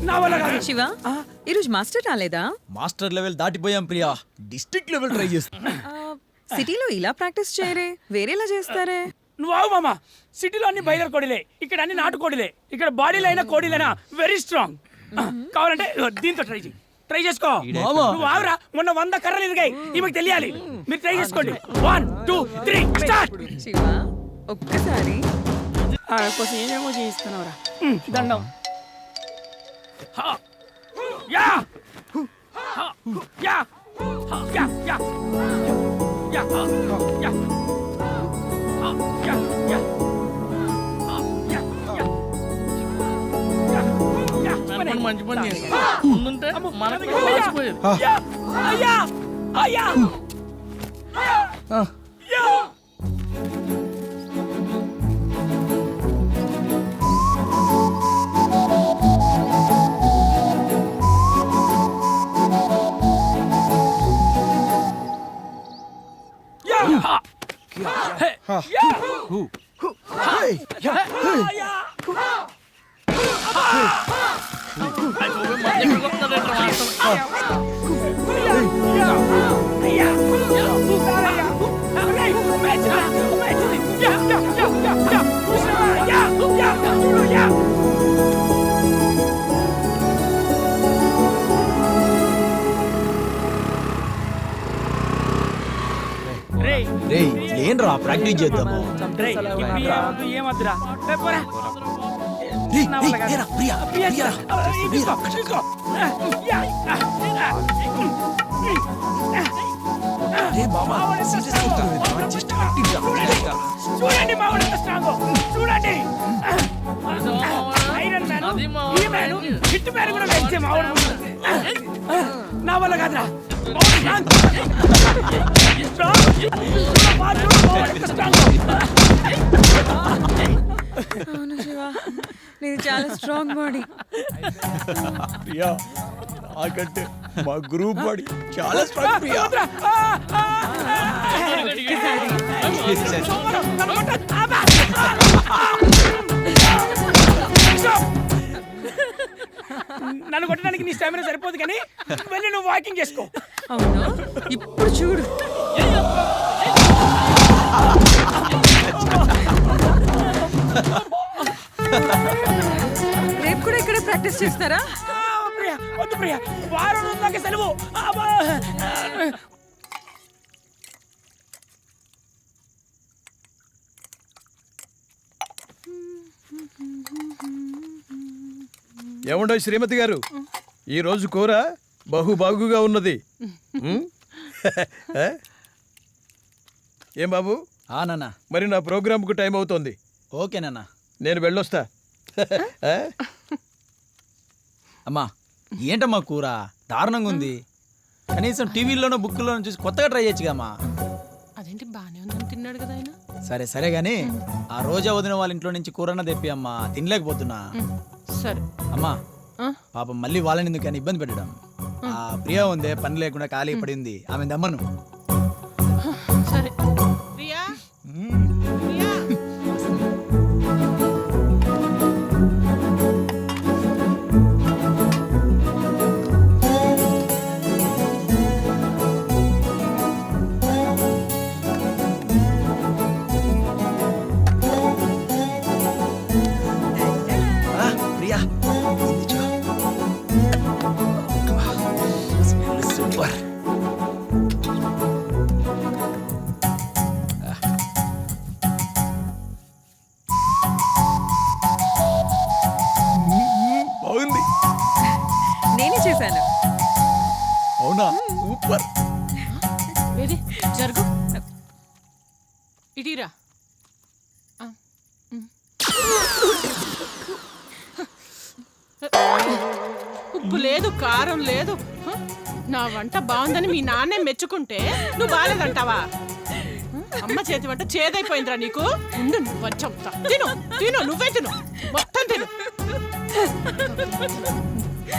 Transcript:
నా వల్ల కాదు. శివ ఈరోజు మాస్టర్ రాలేదా? మాస్టర్ లెవెల్ దాటిపోయాం ప్రియా, డిస్ట్రిక్ట్ లెవెల్ ట్రై చేస్తాం. సిటీలో ఇలా ప్రాక్టీస్ చేయరే, వేరేలా చేస్తారే. నువ్వు ఆవు మామ, సిటీలో అన్ని బయలర్ కోడిలే, ఇక్కడ అన్ని నాటు కోడిలే. ఇక్కడ బాడీలో అయినా కోడిలేనా వెరీ స్ట్రాంగ్. కావాలంటే దీంతో ట్రై చేసుకో. నువ్వు ఆవురా, మొన్న 100 కర్రలు ఇదిగాయి, ఈమెకు తెలియాలి. మీరు ట్రై చేసుకోండి. 1 2 3 స్టార్ట్. శివ ఒక్కసారి కోసం ఏమేమో చేయిస్తున్నావురా. దండం. Yeah yeah yeah yeah yeah yeah మంచి పని ముందుంటే మనకు ఏంట్రా ప్రాక్టీస్ చేద్దాము. ఏమద్దురా చూడండి మా వాడు ఎంత స్ట్రాంగ్. చూడండి ఐరన్ మ్యాన్ హిట్ మ్యాన్ కూడా వేస్తే మా వాడు నా వల్ల కాదురా. అవును శివ, నీది చాలా స్ట్రాంగ్ బాడీ. ప్రియా నాకంటే మా గ్రూప్ బాడీ చాలా స్ట్రాంగ్ ప్రియా. నన్ను కొట్టడానికి నీ స్టామినా సరిపోదు, కానీ వెళ్ళి నువ్వు వాకింగ్ చేసుకో. అవును, ఇప్పుడు చూడు. రేపు కూడా ఇక్కడే ప్రాక్టీస్ చేస్తారా? ప్రియా వద్దు ప్రియా, వారం రోజులకే సెలవు. ఏముండో శ్రీమతి గారు, ఈ రోజు కూర బహుబాగుగా ఉన్నది. ఏం బాబు? నాన్న, మరి నా ప్రోగ్రాంకు టైం అవుతోంది. ఓకే నాన్న, నేను వెళ్ళొస్తా. అమ్మా ఏంటమ్మా కూర దారుణంగా ఉంది. కనీసం టీవీలోనో బుక్లోనో చూసి కొత్తగా ట్రై చేయొచ్చుగామ్మా. అదేంటి బానే ఉందని తిన్నాడు కదా ఆయన. సరే సరే గాని ఆ రోజా వదిన వాళ్ళ ఇంట్లో నుంచి కూరన్న తెప్పి అమ్మా, తినలేకపోతున్నా. సరే అమ్మా పాపం మళ్ళీ వాళ్ళని ఎందుకు అని ఇబ్బంది పెట్టడం. ఆ ప్రియా ఉందే పని లేకుండా ఖాళీ పడింది, ఆమె దమ్మను. సరే ప్రియా ప్రియా ప్రియా సూపర్. బాగుంది. నేనే చేశాను. అవునా? సూపర్. ఏది జరుగు ఇటీరా. ఉప్పు లేదు, కారం లేదు. నా వంట బాగుందని మీ నాన్నే మెచ్చుకుంటే నువ్వు బాగాలేదంటావా? అమ్మ చేతి వంట చేదైపోయిందిరా నీకు. ఉండు నువ్వు చెప్తా. తిను తిను, నువ్వే తిను, మొత్తం తిను.